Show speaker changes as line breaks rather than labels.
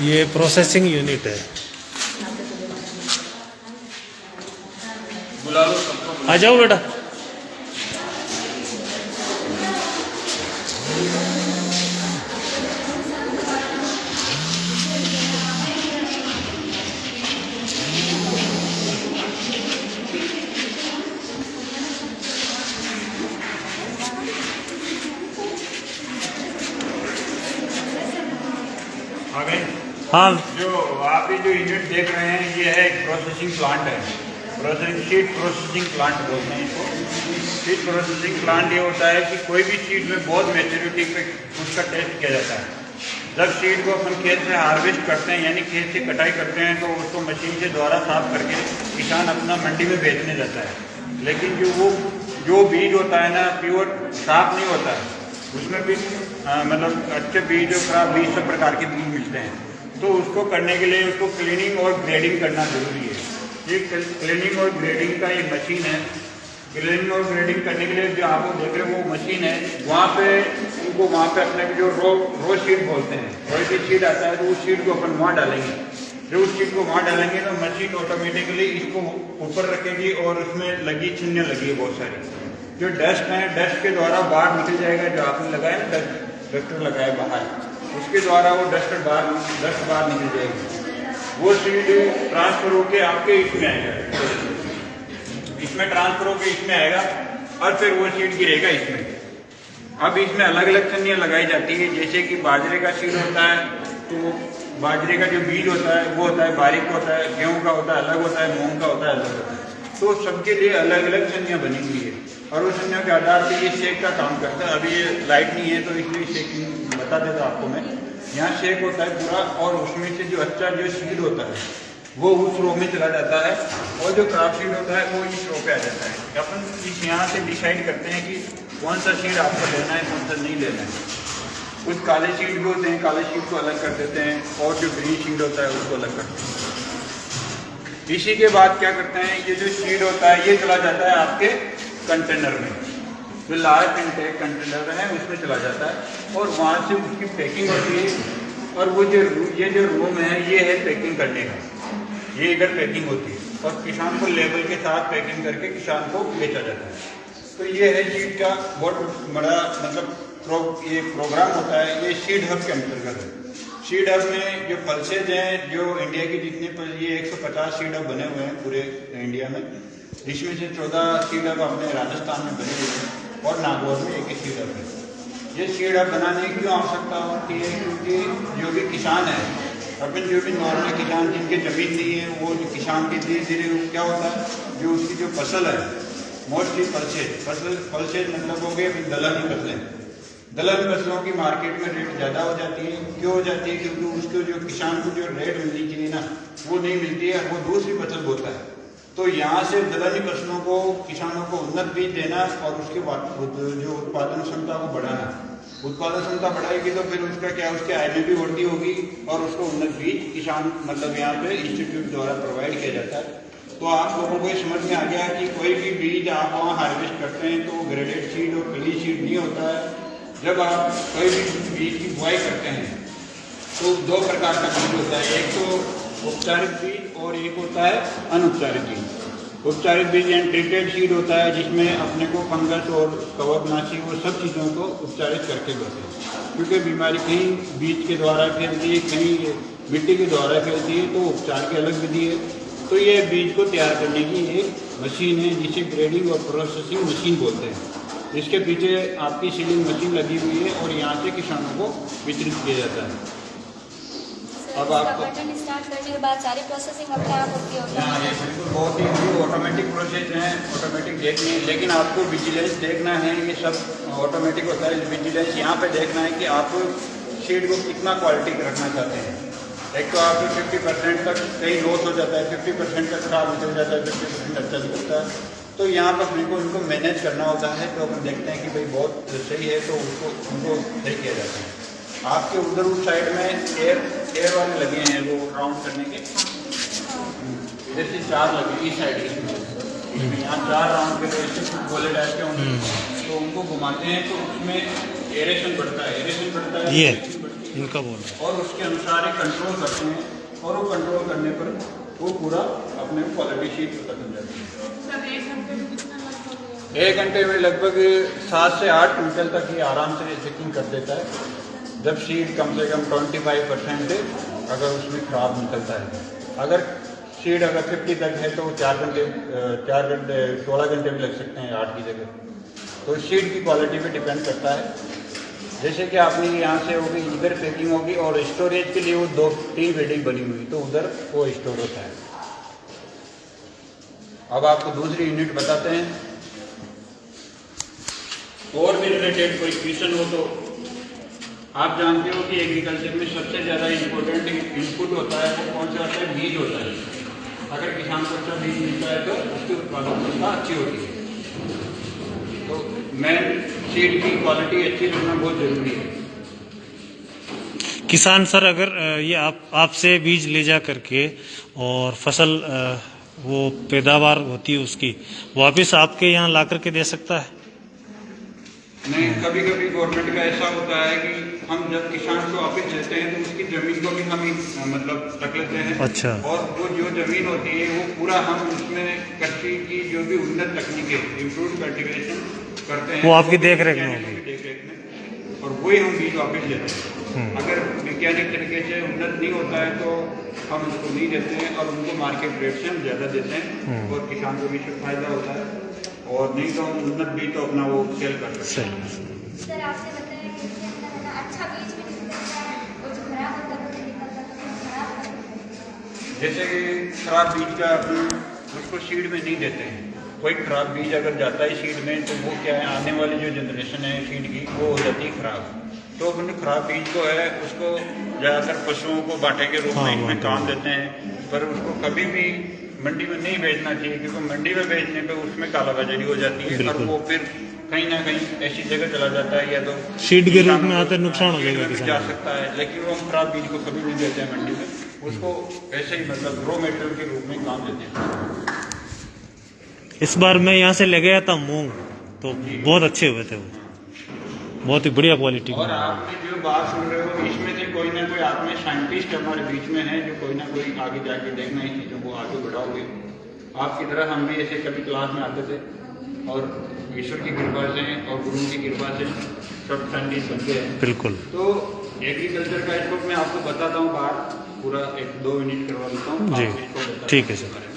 ये processing unit है।
बुला लो सबको।
आ जाओ बेटा।
आ गए।
हाँ,
जो आप ये जो यूनिट देख रहे हैं ये है एक प्रोसेसिंग प्लांट है। शीट प्रोसेसिंग प्लांट बोलते हैं इसको। शीट प्रोसेसिंग प्लांट ये होता है कि कोई भी शीट में बहुत मैच्योरिटी पे उसका टेस्ट किया जाता है। जब शीट को अपन खेत से हार्वेस्ट करते हैं यानी खेत से कटाई करते हैं तो उसको मशीन से द्वारा साफ करके किसान अपना मंडी में बेचने जाता है। लेकिन जो बीज होता है ना प्योर साफ नहीं होता है, उसमें भी मतलब अच्छे बीज और खराब बीज सब प्रकार के बीज मिलते हैं। तो उसको करने के लिए उसको क्लीनिंग और ग्रेडिंग करना जरूरी है। ये क्लीनिंग और ग्रेडिंग का एक मशीन है। क्लीनिंग और ग्रेडिंग करने के लिए जो आप देख रहे हो वो मशीन है। वहाँ पे अपने जो रो शीट बोलते हैं, कोई भी शीट आता है तो उस शीट को अपन वहाँ डालेंगे। जो उस शीट को वहाँ डालेंगे तो मशीन ऑटोमेटिकली इसको ऊपर रखेगी और उसमें लगी छिन्ने लगी है बहुत सारी। जो डस्ट है, डस्ट के द्वारा बाहर निकल जाएगा। जो आपने लगाया ना डस्टर लगाया बाहर, उसके द्वारा वो डस्ट बाहर निकल जाएगी। वो शीट ट्रांसफर होके आपके इसमें आएगा, इसमें ट्रांसफर होके इसमें आएगा और फिर वो शीट गिरेगा इसमें। अब इसमें अलग अलग छन्नियाँ लगाई जाती है। जैसे कि बाजरे का शीट होता है तो बाजरे का जो बीज होता है वो होता है बारीक होता है, गेहूँ का होता है अलग होता है, मूंग का होता है अलग होता है। तो सबके लिए अलग अलग छन्नियाँ बनी हुई है और उस छन्नियों के आधार पर ये शेक का काम करता है। अभी ये लाइट नहीं है तो इसलिए शेक बता देता आपको मैं। यहाँ शेक होता है पूरा और उसमें से जो अच्छा जो शीट होता है वो उस रो में चला जाता है और जो खराब शीट होता है वो इस रो पे आ जाता है। अपन इस यहाँ से डिसाइड करते हैं कि कौन सा शीट आपको लेना है, कौन सा नहीं लेना है। कुछ काले शीट भी होते हैं, काले शीट को अलग कर देते हैं और जो ग्रीन शीट होता है उसको अलग करते हैं। इसी के बाद क्या करते हैं, ये जो शीट होता है ये चला जाता है आपके कंटेनर में। जो लार्ज इनटेक कंटेनर है उसमें चला जाता है और वहाँ से उसकी पैकिंग होती है। और वो ये जो रूम है ये है पैकिंग करने का, ये इधर पैकिंग होती है और किसान को लेबल के साथ पैकिंग करके किसान को बेचा जाता है। तो ये है शीट का बहुत बड़ा मतलब ये प्रोग्राम होता है। ये शीट हब के अंतर्गत है। शीट हब में जो पल्सेज हैं, जो इंडिया की जितने ये 150 शीट हब बने हुए हैं पूरे इंडिया में, जिसमें से 14 शीट हब अपने राजस्थान में बने हुए हैं और नागौर में एक शीट हब है। ये शीट हब बनाने की क्यों आवश्यकता होती है, क्योंकि जो भी किसान है, अपन जो भी नॉर्मल किसान जिनके जमीन नहीं है वो जो किसान के धीरे धीरे क्या होता है जो उसकी जो फसल है मोस्टली पल्सेज मतलब हो गए दलहनी फसलें। दलहनी फसलों की मार्केट में रेट ज़्यादा हो जाती है। क्यों हो जाती है, क्योंकि उसको जो किसान को जो रेट मिलनी चाहिए ना वो नहीं मिलती है, वो दूसरी फसल बोता है। तो यहाँ से दलहनी फसलों को किसानों को उन्नत बीज देना और उसके जो उत्पादन क्षमता को बढ़ाना। उत्पादन क्षमता बढ़ाएगी तो फिर उसका क्या, उसके आय में भी वृद्धि होगी और उसको उन्नत बीज किसान मतलब यहाँ पे इंस्टीट्यूट द्वारा प्रोवाइड किया जाता है। तो आप लोगों को ये समझ में आ गया कि कोई भी बीज आप वहाँ हार्वेस्ट करते हैं तो ग्रेडेड सीड और क्लीन सीड नहीं होता है। जब आप कोई भी बीज की बुआई करते हैं तो दो प्रकार का बीज होता है, एक तो उपचारित बीज और एक होता है अनउपचारित बीज। उपचारित बीज यानी ट्रीटेड सीड होता है जिसमें अपने को फंगस और कवकनाशी वो सब चीज़ों को उपचारित करके करते हैं, क्योंकि बीमारी कहीं बीज के द्वारा फैलती है, कहीं मिट्टी के द्वारा फैलती है, तो उपचार की अलग विधि है। तो ये बीज को तैयार करने की एक मशीन है जिसे ग्रेडिंग और प्रोसेसिंग मशीन बोलते हैं। इसके पीछे आपकी सीलिंग मशीन लगी हुई है और यहाँ से किसानों को वितरित किया जाता है। अब आपको
बटन स्टार्ट करने के बाद सारी प्रोसेसिंग अपने आप होती है।
हाँ, ये बिल्कुल बहुत ही ऑटोमेटिक प्रोसेस है, ऑटोमेटिक देखनी है। लेकिन आपको विजिलेंस देखना है, ये सब ऑटोमेटिक होता है। विजिलेंस यहाँ पे देखना है कि आप शीट को कितना क्वालिटी रखना चाहते हैं। एक तो आपको 50% तक कहीं लॉस हो जाता है, 50% तक खराब निकल जाता है, 50% अच्छा निकलता है। तो यहाँ पर अपने को इनको मैनेज करना होता है। तो अपन देखते हैं कि भाई बहुत सही है तो उनको सही किया जाता है। आपके उधर उस साइड में एयर वाले लगे हैं वो राउंड करने के, इधर से 4 लगे इस साइड, इसमें यहाँ 4 राउंड के तो गोले डाल के तो उनको घुमाते हैं तो उसमें एरेशन बढ़ता है,
ये
एरेशन बढ़ती है,
इनका बोल रहा
और उसके अनुसार ही कंट्रोल करते हैं, और वो कंट्रोल करने पर वो पूरा अपने क्वालिटी शीट पता चल जाती है।
सर 1 घंटे में कितना लगभग?
1 घंटे में लगभग 7 से 8 क्विंटल तक ये आराम से चेकिंग कर देता है, जब सीड कम से कम 25% अगर उसमें खराब निकलता है। अगर सीड अगर 50 तक है तो 4 घंटे 16 घंटे भी लग सकते हैं 8 की जगह। तो सीड की क्वालिटी पे डिपेंड करता है। जैसे कि आपने यहाँ से होगी, इधर पैकिंग होगी और स्टोरेज के लिए वो 2-3 बिल्डिंग बनी हुई, तो उधर वो स्टोर होता है। अब आपको दूसरी यूनिट बताते हैं। और भी रिलेटेड कोई क्वेश्चन हो तो आप जानते हो कि एग्रीकल्चर में सबसे ज़्यादा इम्पोर्टेंट इनपुट होता है वो कौन सा होता है? बीज होता है। अगर किसान को अच्छा बीज मिलता है तो उसकी उत्पादकता अच्छी होती है। तो मेन सीड की क्वालिटी अच्छी रखना बहुत ज़रूरी है।
किसान सर अगर ये आपसे बीज ले जा करके और फसल वो पैदावार होती है उसकी वापस आपके यहाँ ला करके दे सकता है?
नहीं, कभी कभी गवर्नमेंट का ऐसा होता है कि हम जब किसान को वापस देते हैं तो उसकी जमीन को भी हम मतलब रख लेते हैं।
अच्छा।
और वो जो जमीन होती है वो पूरा हम उसमें कृषि की जो भी उन्नत तकनीकें इम्प्रूव कल्टीवेशन करते हैं,
वो आपकी
भी
देख रेख में
वैज्ञानिकों
होगी।
की देख रेख में, और वही हम बीज वापस देते हैं। अगर वैज्ञानिक तरीके से उन्नत नहीं होता है तो हम उसको नहीं देते हैं, और उनको मार्केट रेट से हम ज़्यादा देते हैं, और किसान को भी इससे फायदा होता है। और नहीं तो हम उन्नत बीज तो अपना वो सेल कर सकते हैं।
सर आपने बताया कि इसके अंदर है ना अच्छा बीज भी निकलता है और जो खराब होता है वो नहीं निकलता, तो फिर खराब होता है।
जैसे कि खराब बीज का अपन उसको सीड में नहीं देते हैं। कोई खराब बीज अगर जाता है सीड में तो वो क्या है, आने वाली जो जनरेशन है सीड की वो हो जाती है खराब। तो अपन खराब बीज को है उसको ज़्यादातर पशुओं को बांटे के रूप में इसमें काम देते हैं, पर उसको कभी भी मंडी में नहीं बेचना चाहिए, क्योंकि मंडी में बेचने पे उसमें कालाबाजारी हो जाती है, और वो फिर कहीं ना कहीं ऐसी जगह चला जाता है, या तो
सीड के रूप में आकर नुकसान हो जाएगा
जा
किसान।
सकता है। लेकिन वो हम खराब बीज को कभी नहीं देते हैं मंडी में, उसको ऐसे ही मतलब रॉ मटेरियल के रूप में काम देते हैं।
इस बार मैं यहाँ से ले गया था मूंग, तो बहुत अच्छे हुए थे, वो बहुत ही बढ़िया क्वालिटी
और
के।
आपने जो बात सुन रहे हो इसमें से कोई ना कोई आप में साइंटिस्ट हमारे बीच में है जो कोई ना कोई आगे जाके देखना इन चीज़ों को आगे बढ़ाओगे। आपकी तरह हम भी ऐसे कभी क्लास में आते थे, और ईश्वर की कृपा से और गुरु की कृपा से सब साइंटिस्ट बनते हैं।
बिल्कुल।
तो एग्रीकल्चर का इसको मैं आपको बताता हूँ बात, पूरा 1-2 मिनट करवा देता हूँ।
जी,
आप इसको बताइए
ठीक है सर।
इसके बारे में।